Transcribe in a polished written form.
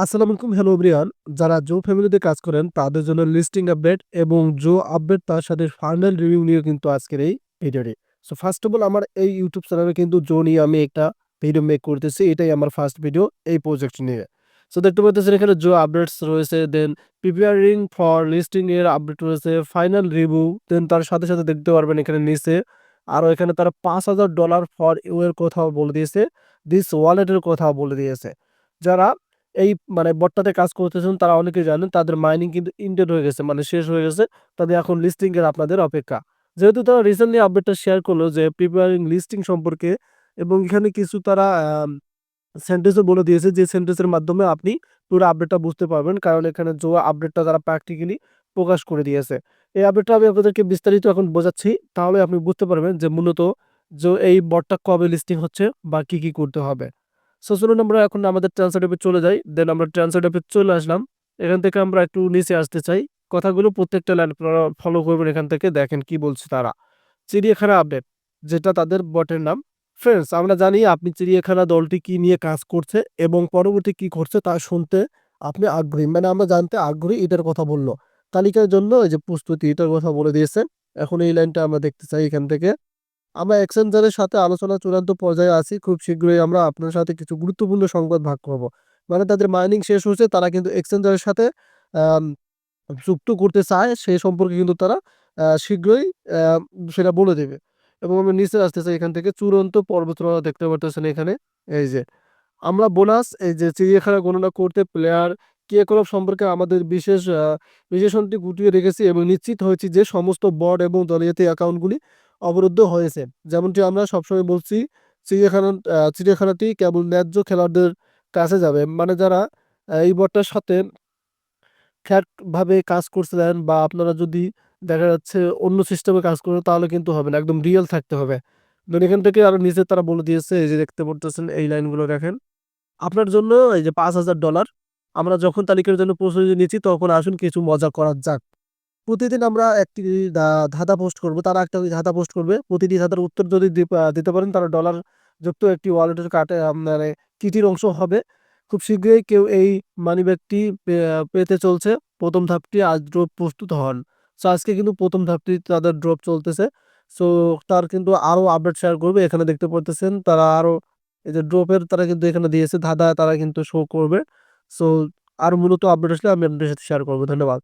আসসালামু আলাইকুম, hello everyone. যারা জো ফ্যামিলিতে কাজ করেন তাদের জন্য লিস্টিং আপডেট এবং জো আপডেট তার সাথে ফাইনাল রিভিউ নিয়ে কিন্তু আজকের এই ভিডিওটি। সো ফার্স্ট অফ অল আমার এই ইউটিউব চ্যানেলে কিন্তু জো নিয়ে আমি একটা ভিডিও মেক করতেছি। এটাই আমার ফার্স্ট ভিডিও এই প্রজেক্ট নিয়ে। সো দেখতে পাচ্ছেন এখানে জো আপডেটস রয়েছে, দেন প্রিপেয়ারিং ফর লিস্টিং এর আপডেট রয়েছে, ফাইনাল রিভিউ, দেন তার সাথে সাথে দেখতে পারবেন এখানে নিচে আরো এখানে তারা $5,000 ফর ইউ এর কথাও বলে দিয়েছে, দিস ওয়ালেটের কথাও বলে দিয়েছে। যারা এই মানে বটটাতে কাজ করতেছেন তারা অনেকেই জানেন তাদের মাইনিং কিন্তু ইনডেড হয়ে গেছে, মানে শেষ হয়ে গেছে। তাদের এখন লিস্টিং এর আপনাদের অপেক্ষা। যেহেতু তারা রিসেন্টলি আপডেটটা শেয়ার করলো যে প্রিপেয়ারিং লিস্টিং সম্পর্কে, এবং এখানে কিছু তারা সেন্টেন্সও বলে দিয়েছে যে সেন্টেন্সের মাধ্যমে আপনি পুরো আপডেটটা বুঝতে পারবেন, কারণ এখানে জো আপডেটটা তারা প্র্যাকটিক্যালি প্রকাশ করে দিয়েছে। এই আপডেটটা আমি আপনাদেরকে বিস্তারিত এখন বোঝাচ্ছি, তাহলে আপনি বুঝতে পারবেন যে মূলত যে এই বটটা কবে লিস্টিং হচ্ছে বা কি কি করতে হবে। সো চলুন আমরা এখন আমাদের ট্রান্সলেট অ্যাপে চলে যাই। দেন আমরা ট্রান্সলেট অ্যাপে চলে আসলাম। এখান থেকে আমরা একটু নিচে আসতে চাই। কথাগুলো প্রত্যেকটা লাইন আপনারা ফলো করবেন। এখান থেকে দেখেন কি বলছে তারা। চিড়িয়াখানা আপডেট, যেটা তাদের বটের নাম। ফ্রেন্ডস, আমরা জানি আপনি চিড়িয়াখানা দলটি কি নিয়ে কাজ করছে এবং পরবর্তী কি করছে তা শুনতে আপনি আগ্রহী, মানে আমরা জানতে আগ্রহী, এটার কথা বললো। তালিকার জন্য এই যে প্রস্তুতি, এটার কথা বলে দিয়েছে। এখন এই লাইনটা আমরা দেখতে চাই এখান থেকে। আমরা এক্সচেঞ্জারের সাথে আলোচনা চূড়ান্ত পর্যায়ে আছি। খুব শীঘ্রই আমরা আপনার সাথে কিছু গুরুত্বপূর্ণ সংবাদ ভাগ করব। মানে তাদের মাইনিং শেষ হয়েছে, তারা কিন্তু এক্সচেঞ্জারের সাথে আম যুক্ত করতে চায়, সেই সম্পর্কে কিন্তু তারা শীঘ্রই আ সেটা বলে দেবে। এবং আমি নিচে আসতে চাই এখান থেকে চূড়ান্ত পর্বতমালা দেখতে পারতেছেন এখানে। এই যে আমরা বোনাস, এই যে চিড়িয়াখানা গণনা করতে প্লেয়ার ক্রিয়াকলাপ সম্পর্কে আমাদের বিশেষণটি গুটিয়ে রেখেছি এবং নিশ্চিত হয়েছি যে সমস্ত বট এবং জালিয়াতি অ্যাকাউন্টগুলি অবরুদ্ধ হয়েছে। যেমনটি আমরা সবসময় বলছি, চিড়িয়াখানাটি কেবল ন্যায্য খেলোয়াড়দের কাছে যাবে। মানে যারা এই বটটার সাথে ফ্যাক্টভাবে কাজ করছিলেন বা আপনারা যদি দেখা যাচ্ছে অন্য সিস্টেমে কাজ করেন তাহলে কিন্তু হবে না। একদম রিয়াল থাকতে হবে। দেন এখান থেকে আরো নিচে তারা বলে দিয়েছে, এই যে দেখতে পারতেছেন এই লাইনগুলো দেখেন। আপনার জন্য এই যে $5,000, আমরা যখন তালিকার জন্য প্রস্তুতি নিচ্ছি তখন আসুন কিছু মজা করা যাক। প্রতিদিন আমরা একটি ধাঁধা পোস্ট করব। তারা একটা ধাঁধা পোস্ট করবে। প্রতিটি ধাঁধার উত্তর যদি দিতে পারেন তারা ডলার যুক্ত একটি ওয়ালেটের মানে কিটির অংশ হবে। খুব শীঘ্রই কেউ এই মানিব্যাগটি পেতে চলছে। ১ম ধাপটি আজ ড্রপ প্রস্তুত হন। সো আজকে কিন্তু ১ম ধাপটি তাদের ড্রপ চলতেছে। সো তার কিন্তু আরো আপডেট শেয়ার করবে। এখানে দেখতে পারতেছেন তারা আরো এই যে ড্রপের তারা কিন্তু এখানে দিয়েছে ধাঁধা, তারা কিন্তু শো করবে। সো আর মূলত আপডেট আসলে আমি আপনাদের সাথে শেয়ার করব। ধন্যবাদ।